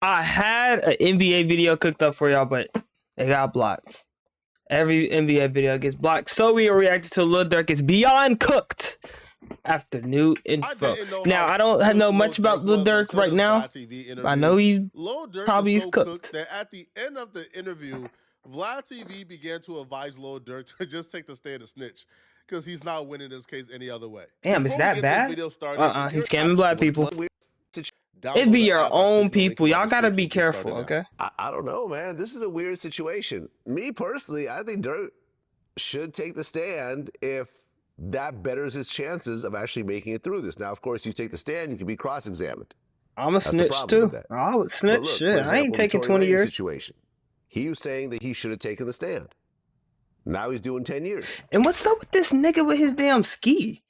I had an NBA video cooked up for y'all, but it got blocked. Every NBA video gets blocked. So we reacted to Lil Durk is Beyond Cooked after new info. Now, I don't know much about Lil Durk right now. I know he Lil Durk probably is is so cooked. that at the end of the interview, Vlad TV began to advise Lil Durk to just take the stand and snitch because he's not winning this case any other way. Damn, is that bad? He's scamming black people. It be your own people. Y'all gotta be careful, okay? I don't know, man. This is a weird situation. Me personally, I think Durk should take the stand if that betters his chances of actually making it through this. Now, of course, you take the stand, you can be cross-examined. I'm a snitch too. I would snitch. Look, shit, example, I ain't taking 20 years. Situation. He was saying that he should have taken the stand. Now he's doing 10 years. And what's up with this nigga with his damn ski?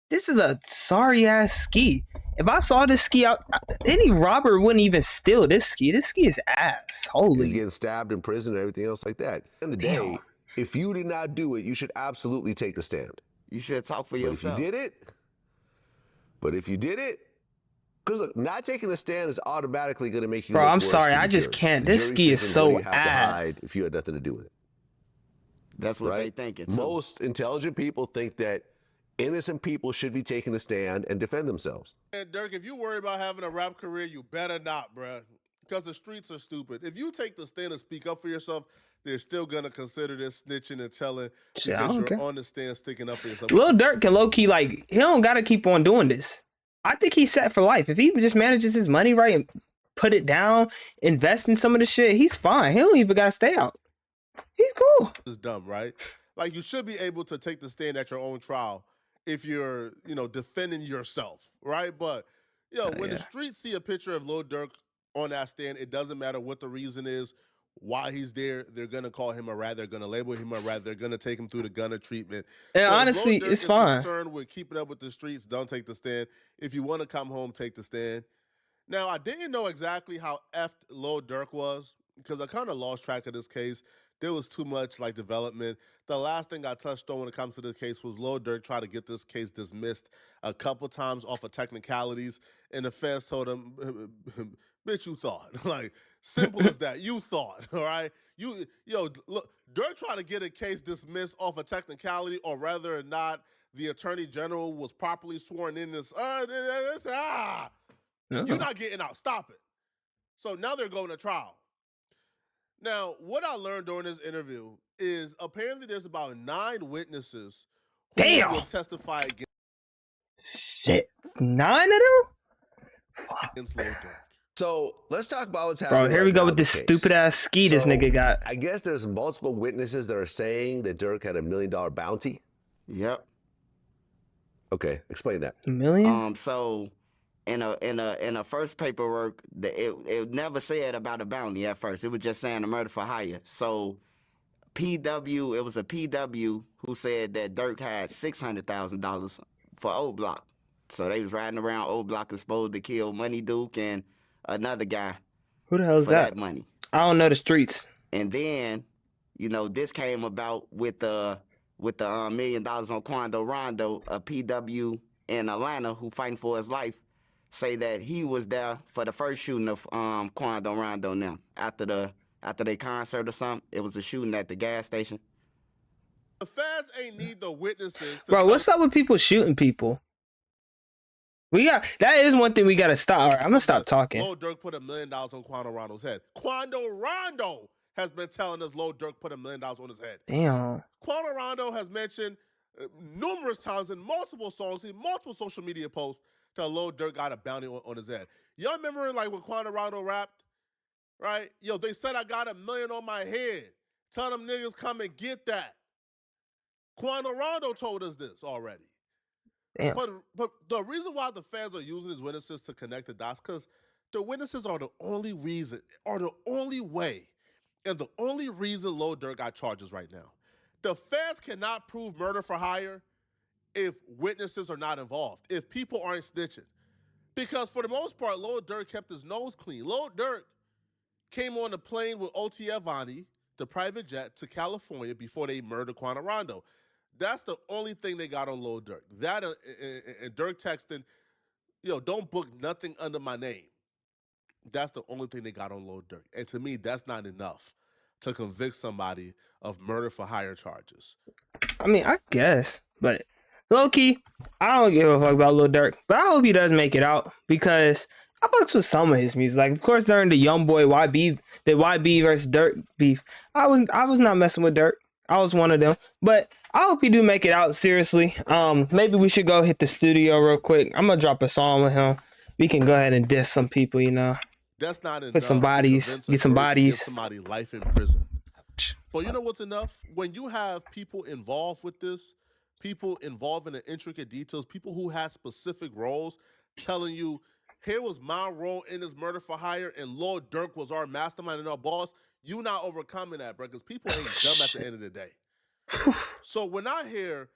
This is a sorry ass ski. If I saw this ski out, any robber wouldn't even steal this ski. This ski is ass. Holy. He's getting stabbed in prison and everything else like that. In the day, if you did not do it, you should absolutely take the stand. You should talk for yourself. If you did it, because look, not taking the stand is automatically going to make you. Bro, I'm sorry, I just can't. This ski is so ass. If you had nothing to do with it. That's what they think. Most intelligent people think that innocent people should be taking the stand and defend themselves. And Durk, if you worry about having a rap career, you better not, bruh. Because the streets are stupid. If you take the stand and speak up for yourself, they're still going to consider this snitching and telling because you're on the stand sticking up for yourself. Lil Durk can low-key, like, he don't got to keep on doing this. I think he's set for life. If he just manages his money right and put it down, invest in some of the shit, he's fine. He don't even got to stay out. He's cool. It's dumb, right? Like, you should be able to take the stand at your own trial if you're, defending yourself, right? But, when the streets see a picture of Lil Durk on that stand, it doesn't matter what the reason is, why he's there. They're going to call him a rat. They're going to label him a rat. They're going to take him through the gunner treatment. And so honestly, if Lil Durk it's fine. Concerned with keeping up with the streets, don't take the stand. If you want to come home, take the stand. Now, I didn't know exactly how effed Lil Durk was because I kind of lost track of this case. There was too much development. The last thing I touched on when it comes to the case was Lil Durk tried to get this case dismissed a couple times off of technicalities, and the fans told him, "Bitch, you thought." Like, simple as that. You thought, all right? Look, Durk tried to get a case dismissed off a technicality, or whether or not the attorney general was properly sworn in. You're not getting out. Stop it. So now they're going to trial. Now, what I learned during this interview is apparently there's about 9 witnesses who will testify against. Shit, 9 of them? Against Lil Durk. So let's talk about what's happening. Bro, here we go with this stupid ass ski this nigga got. I guess there's multiple witnesses that are saying that Durk had $1 million bounty. Yep. Okay, explain that. $1 million? So in a first paperwork, it never said about a bounty at first. It was just saying a murder for hire. So it was a PW who said that Durk had $600,000 for Old Block. So they was riding around Old Block exposed to kill Money Duke and another guy. Who the hell is that? Money. I don't know the streets. And then, this came about with the $1 million on Quando Rondo, a PW in Atlanta who fighting for his life, say that he was there for the first shooting of Quando Rondo now. After their concert or something, it was a shooting at the gas station. The feds ain't need the witnesses. Bro, what's up with people shooting people? That is one thing we gotta stop. All right, I'm gonna stop talking. Lil Durk put $1 million on Quando Rondo's head. Quando Rondo has been telling us Lil Durk put $1 million on his head. Damn. Quando Rondo has mentioned numerous times in multiple songs, in multiple social media posts, that Lil Durk got a bounty on his head. Y'all remember when Quando Rondo rapped, right? They said I got $1 million on my head. Tell them niggas come and get that. Quando Rondo told us this already. Damn. But the reason why the fans are using these witnesses to connect the dots, because the witnesses are the only reason, or the only way, and the only reason Lil Durk got charges right now. The feds cannot prove murder for hire if witnesses are not involved, if people aren't snitching. Because for the most part, Lil Durk kept his nose clean. Lil Durk came on the plane with OTF Vani, the private jet, to California before they murdered Quando Rondo. That's the only thing they got on Lil Durk. That and Durk texting, don't book nothing under my name. That's the only thing they got on Lil Durk. And to me, that's not enough to convict somebody of murder for hire charges. I mean, I guess, but low key, I don't give a fuck about Lil Durk. But I hope he does make it out because I fucks with some of his music. Like, of course, during the YoungBoy the YB versus Durk beef, I was not messing with Durk. I was one of them. But I hope he do make it out. Seriously, maybe we should go hit the studio real quick. I'm gonna drop a song with him. We can go ahead and diss some people, you know. That's not enough. Put some bodies, get some bodies. Give somebody life in prison. But you know what's enough? When you have people involved with this, people involved in the intricate details, people who had specific roles telling you, here was my role in this murder for hire, and Lil Durk was our mastermind and our boss, you not overcoming that, bro, because people ain't dumb at the end of the day. So when I hear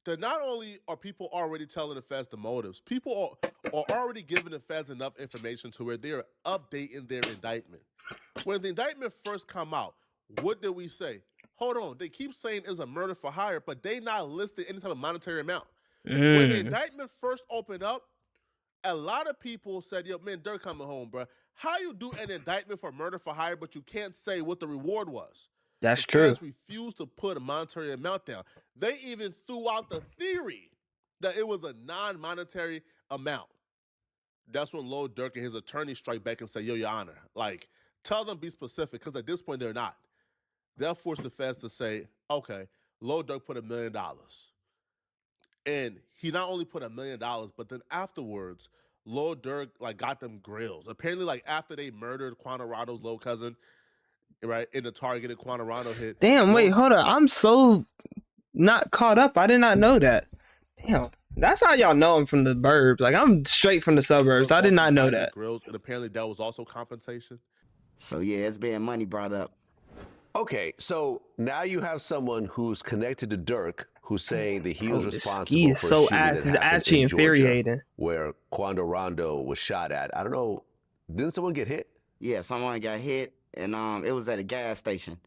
that not only are people already telling the feds the motives, people are already giving the feds enough information to where they're updating their indictment. When the indictment first come out, what did we say? Hold on, they keep saying it's a murder for hire, but they not listed any type of monetary amount. When the indictment first opened up, a lot of people said, yo, man, Durk coming home, bro. How you do an indictment for murder for hire, but you can't say what the reward was? That's the true. feds refused to put a monetary amount down. They even threw out the theory that it was a non-monetary amount. That's when Lil Durk and his attorney strike back and say, yo, your honor, like, tell them be specific, because at this point, they're not. They'll force the feds to say, okay, Lil Durk put $1 million. And he not only put $1 million, but then afterwards, Lil Durk like got them grills. Apparently, like after they murdered Quanarado's little cousin, right, in the targeted Quanarado hit. Damn, wait, hold up. I'm so not caught up. I did not know that. Damn. That's how y'all know I'm from the burbs. Like, I'm straight from the suburbs. I did not know that. Grills, and apparently that was also compensation. So yeah, it's being money brought up. Okay, so now you have someone who's connected to Durk who's saying that he was responsible ski is for so shooting ass. that Is happened actually in infuriating. Georgia, where Quando Rondo was shot at. I don't know. Didn't someone get hit? Yeah, someone got hit, and it was at a gas station.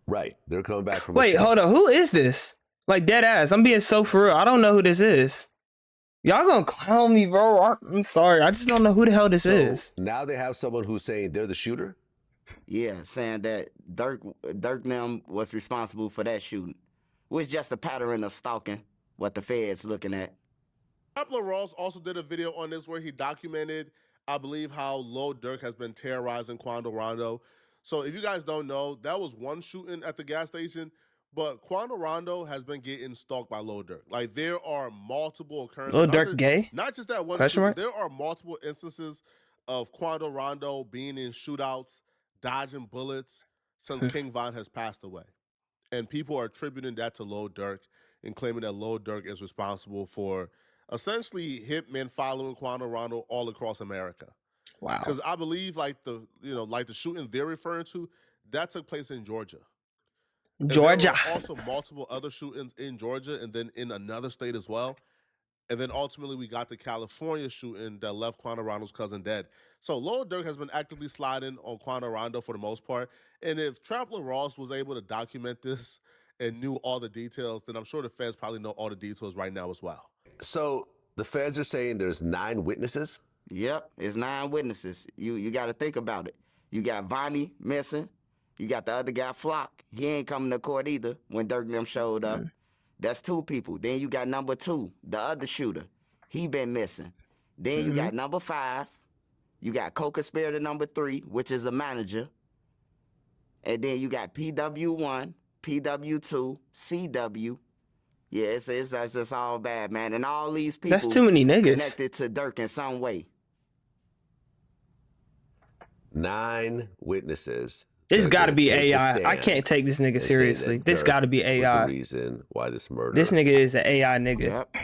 Right. They're coming back from. Wait, hold on. Who is this? Like, dead ass. I'm being so for real. I don't know who this is. Y'all gonna clown me, bro. I'm sorry. I just don't know who the hell this is. Now they have someone who's saying they're the shooter? Yeah, saying that Durk them was responsible for that shooting. Was just a pattern of stalking what the feds looking at. Pablo Ross also did a video on this where he documented, I believe, how Lil Durk has been terrorizing Quando Rondo. So if you guys don't know, that was one shooting at the gas station, but Quando Rondo has been getting stalked by Lil Durk. Like, there are multiple occurrences. Lil Durk gay? Not just that one Question shooting. mark? There are multiple instances of Quando Rondo being in shootouts, dodging bullets since King Von has passed away. And people are attributing that to Lil Durk and claiming that Lil Durk is responsible for essentially hitmen following Quando Rondo all across America. Wow. Because I believe like the shooting they're referring to, that took place in Georgia. Georgia. And there were also multiple other shootings in Georgia and then in another state as well. And then ultimately we got the California shooting that left Quando Rondo's cousin dead. So Lil Durk has been actively sliding on Quando Rondo for the most part. And if Trapper Ross was able to document this and knew all the details, then I'm sure the feds probably know all the details right now as well. So the feds are saying there's 9 witnesses? Yep, it's 9 witnesses. You got to think about it. You got Vonnie missing. You got the other guy, Flock. He ain't coming to court either when Durk them showed up. That's 2 people. Then you got number 2, the other shooter. He been missing. Then you got number 5. You got co-conspirator number 3, which is a manager. And then you got PW1, PW2, CW. Yeah, it's all bad, man. And all these people That's too many niggas connected to Durk in some way. 9 witnesses. This got to be AI. I can't take this nigga seriously. This got to be AI. The reason why this murder. This nigga is an AI nigga. Yep.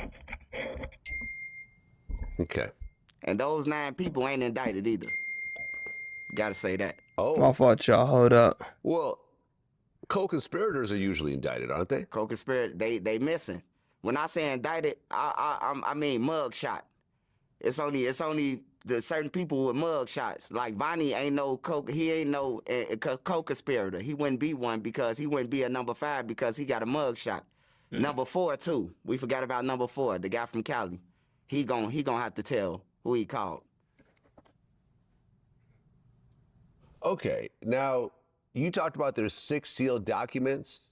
Okay. And those 9 people ain't indicted either. Gotta say that. Oh. My fault, y'all. Hold up. Well, co-conspirators are usually indicted, aren't they? Co-conspirator, they missing. When I say indicted, I mean mug shot. It's only the certain people with mug shots. Like Vonnie ain't no co-conspirator. He wouldn't be one because he wouldn't be a number 5 because he got a mug shot. Number 4 too. We forgot about number 4, the guy from Cali. He gon' have to tell who he called. Okay, now you talked about there's 6 sealed documents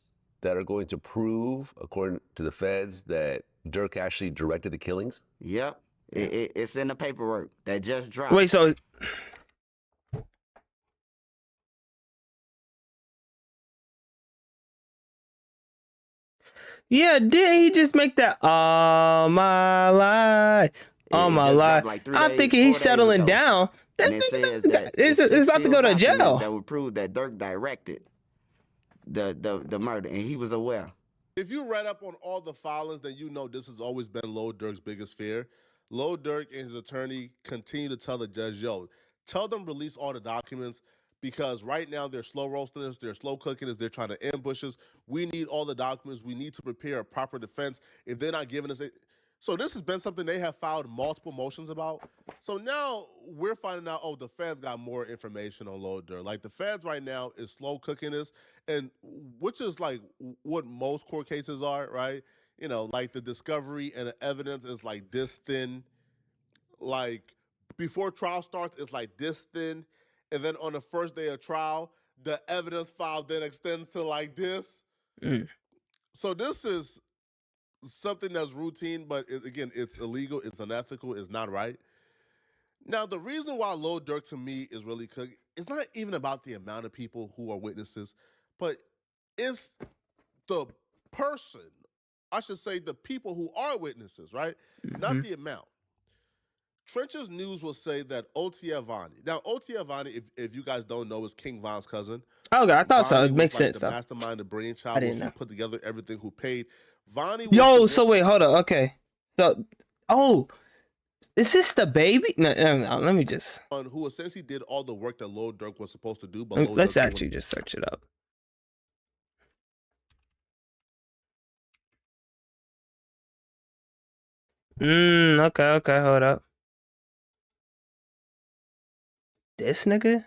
that are going to prove, according to the feds, that Durk actually directed the killings. Yep. It's in the paperwork that just dropped. Wait, so yeah, did he just make that all my life? All It my just life. dropped like 3 I'm days, thinking 4 he's days settling ago. down. That And it says that it's it's 6 about to sealed go to documents jail. that would prove that Durk directed the murder, and he was aware. If you read up on all the filings, then you know this has always been Lil Durk's biggest fear. Lil Durk and his attorney continue to tell the judge, yo, tell them release all the documents because right now they're slow roasting us, they're slow cooking us, they're trying to ambush us. We need all the documents. We need to prepare a proper defense. If they're not giving us it. So this has been something they have filed multiple motions about. So now we're finding out, oh, the feds got more information on Lil Durk. Like the feds right now is slow cooking this, and which is like what most court cases are, right? You know, like the discovery and the evidence is like this thin. Like before trial starts, it's like this thin, and then on the first day of trial, the evidence file then extends to like this. Mm. So this is something that's routine, but again, it's illegal, it's unethical, it's not right. Now, the reason why Lil Durk to me is really cooking, it's not even about the amount of people who are witnesses, but it's the person, I should say the people who are witnesses, right? Not the amount. Trenches News will say that O.T. Avani. Now, O.T. Avani, if you guys don't know, is King Von's cousin. Okay, I thought so. Vonnie It makes was like sense the though. mastermind, the I brainchild, didn't was who know. put together everything, who paid. Vonnie was Yo, the so wait, hold on. Okay, so is this the baby? No, let me just. one who essentially did all the work that Lil Durk was supposed to do, but Let's Durk actually just search it up. Okay, hold up. This nigga?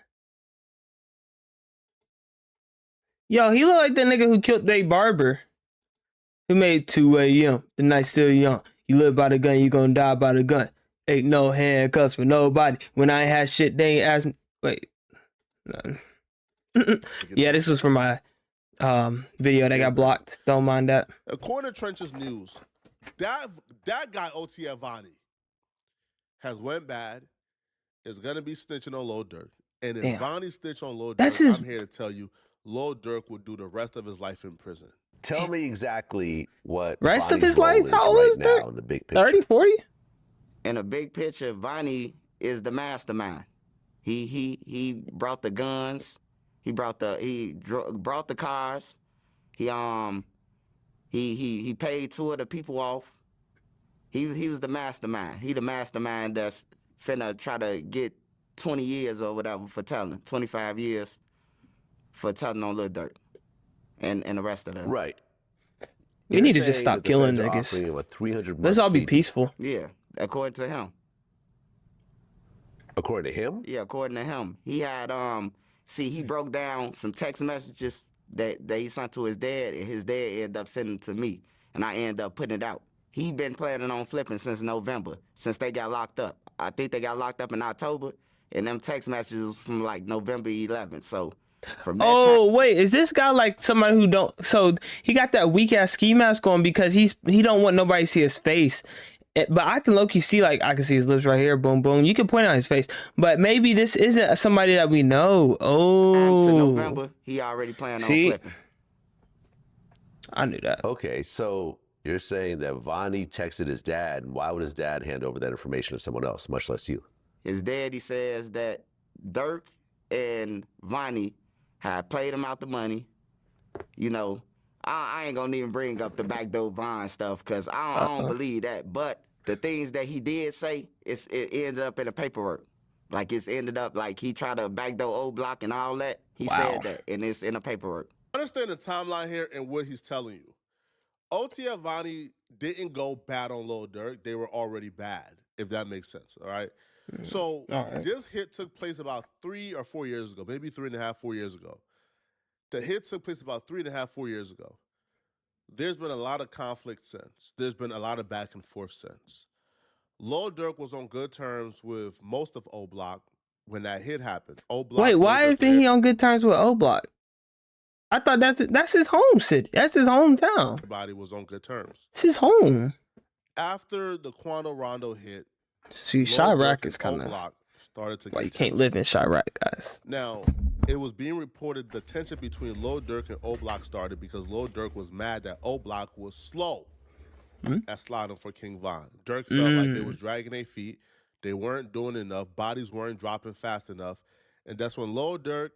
Yo, he look like the nigga who killed Dave Barber. Who made 2 a.m. The night still young. You live by the gun, you gonna die by the gun. Ain't no handcuffs for nobody. When I ain't had shit, they ain't asked me. Wait. No. Yeah, this was from my video that got blocked. Don't mind that. According to Trenches News, that guy O.T. Avani has went bad, is gonna be snitching on Lil Durk. And if Vonnie snitch on Lil Durk, I'm here to tell you, Lil Durk will do the rest of his life in prison. Tell me exactly what rest Vonnie's of his role life? is How old right is now Durk? in the big picture. 30, 40? In a big picture, Vonnie is the mastermind. He brought the guns. He brought the cars. He paid 2 of the people off. He was the mastermind. He the mastermind that's finna try to get 20 years or whatever for telling, 25 years for telling on Lil Durk and the rest of them. Right. We You're need to just saying stop that the killing feds are niggas. offering him a 300 Let's all be peaceful. Yeah, according to him. According to him? Yeah, according to him. He had he broke down some text messages that he sent to his dad, and his dad ended up sending to me, and I ended up putting it out. He been planning on flipping since November, since they got locked up. I think they got locked up in October, and them text messages was from like November 11th. So from that Wait, is this guy like somebody who don't? So he got that weak ass ski mask on because he don't want nobody to see his face. But I can low-key see, like, I can see his lips right here. Boom, boom. You can point out his face. But maybe this isn't somebody that we know. to November, he already planned on flipping. I knew that. Okay, so you're saying that Vonnie texted his dad, and why would his dad hand over that information to someone else, much less you? His daddy says that Durk and Vonnie had played him out the money. You know, I ain't gonna even bring up the backdoor Von stuff because I don't believe that. But the things that he did say, it ended up in the paperwork. Like it's ended up like he tried to backdoor O Block and all that. He said that, and it's in the paperwork. Understand the timeline here and what he's telling you. O.T. Avani didn't go bad on Lil Durk. They were already bad, if that makes sense, all right? So this hit took place about 3 or 4 years ago, maybe 3.5, 4 years ago. The hit took place about 3.5, 4 years ago. There's been a lot of conflict since. There's been a lot of back and forth since. Lil Durk was on good terms with most of O Block, when that hit happened. O-Block, Wait, Lil why Durk, isn't he on good terms with O-Block? I thought that's his home city. That's his hometown. everybody was on good terms. It's his home. After the Quando Rondo hit, See, Lil Chirac Durk is and kind of O-Block started to why get you can't tense. live in Chirac, guys. Now, it was being reported the tension between Lil Durk and O-Block started because Lil Durk was mad that O-Block was slow at sliding for King Von. Durk felt like they was dragging their feet. They weren't doing enough. Bodies weren't dropping fast enough. And that's when Lil Durk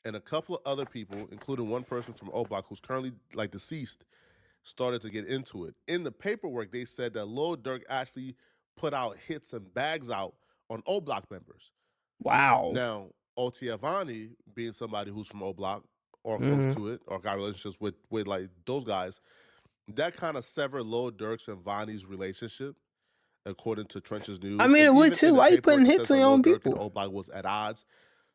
and a couple of other people, including one person from O-Block who's currently like deceased, started to get into it. In the paperwork, they said that Lil Durk actually put out hits and bags out on O-Block members. Wow. Now, O.T. Avani, being somebody who's from O-Block or close to it or got relationships with like those guys, that kind of severed Lil Durk's and Vonnie's relationship, according to Trench's News. I mean, it would too. Why you putting hits on your own people? O-Block was at odds.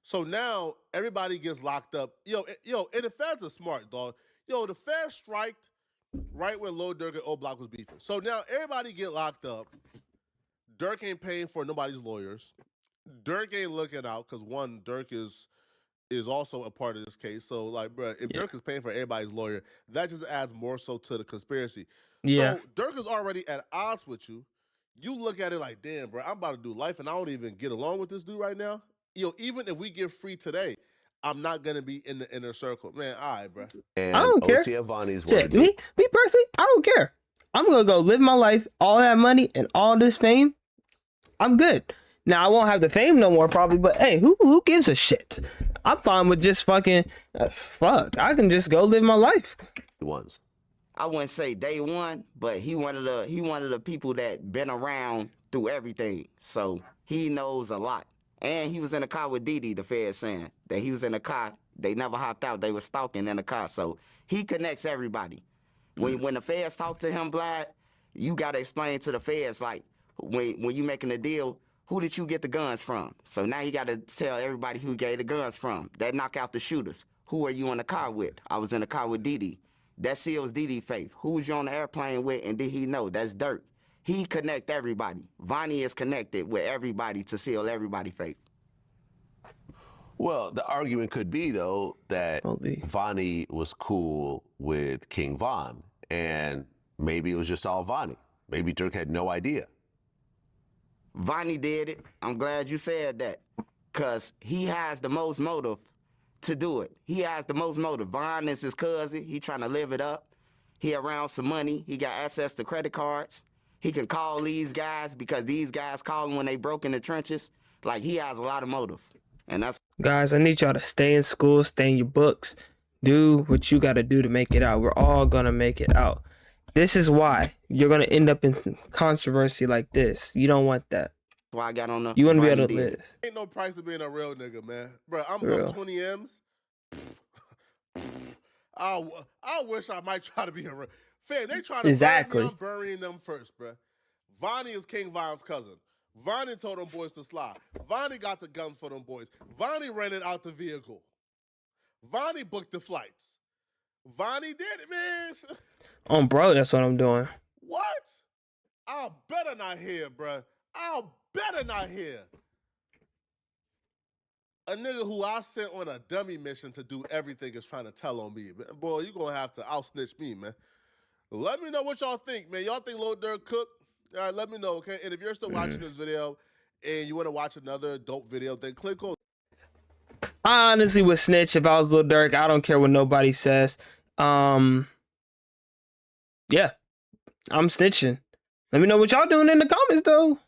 So now everybody gets locked up. Yo, and the feds are smart, dog. Yo, the feds striked right when Lil Durk and O-Block was beefing. So now everybody get locked up. Durk ain't paying for nobody's lawyers. Durk ain't looking out because one, Durk is also a part of this case. So like, bro, if Durk is paying for everybody's lawyer, that just adds more so to the conspiracy. Yeah. So Durk is already at odds with you. You look at it like, damn, bro, I'm about to do life and I don't even get along with this dude right now. Yo, even if we get free today, I'm not gonna be in the inner circle, man. All right, bro. And I don't care. O.T. Avani's Shit, me personally, I don't care. I'm gonna go live my life, all that money and all this fame. I'm good. Now I won't have the fame no more probably, but hey, who gives a shit? I'm fine with just fucking fuck. I can just go live my life. ones. I wouldn't say day one, but he one of the people that been around through everything. So he knows a lot. And he was in a car with Didi, the Fed saying that he was in a car. They never hopped out. They were stalking in the car. So he connects everybody. When the Feds talk to him, Vlad, you got to explain to the Feds, like, when you making a deal, who did you get the guns from? So now you got to tell everybody who gave the guns from. That knock out the shooters. Who are you in the car with? I was in the car with Didi. That seals Didi faith. Who was you on the airplane with and did he know? That's Durk. He connect everybody. Vonnie is connected with everybody to seal everybody faith. Well, the argument could be, though, that Vonnie was cool with King Von, and maybe it was just all Vonnie. Maybe Durk had no idea. Vonnie did it. I'm glad you said that, because he has the most motive to do it. He has the most motive. Von is his cousin. He trying to live it up. He around some money. He got access to credit cards. He can call these guys because these guys call him when they broke in the trenches. Like, he has a lot of motive. And that's... Guys, I need y'all to stay in school, stay in your books. Do what you got to do to make it out. We're all going to make it out. This is why you're going to end up in controversy like this. You don't want that. That's why I got on the... You want to be able to live. Ain't no price to being a real nigga, man. Bro, I'm 20 M's. I wish I might try to be a real... Fam, they trying to bury me, I'm burying them first, bro. Vonnie is King Von's cousin. Vonnie told them boys to slide. Vonnie got the guns for them boys. Vonnie rented out the vehicle. Vonnie booked the flights. Vonnie did it, man. Bro, that's what I'm doing. What? I'll better not hear, bro. I'll better not hear. A nigga who I sent on a dummy mission to do everything is trying to tell on me. Man, boy, you gonna have to out-snitch me, man. Let me know what y'all think, man. Y'all think Lil Durk cooked? All right, let me know, okay? And if you're still watching this video and you want to watch another dope video, then click on. I honestly would snitch if I was Lil Durk. I don't care what nobody says. Yeah, I'm snitching. Let me know what y'all doing in the comments, though.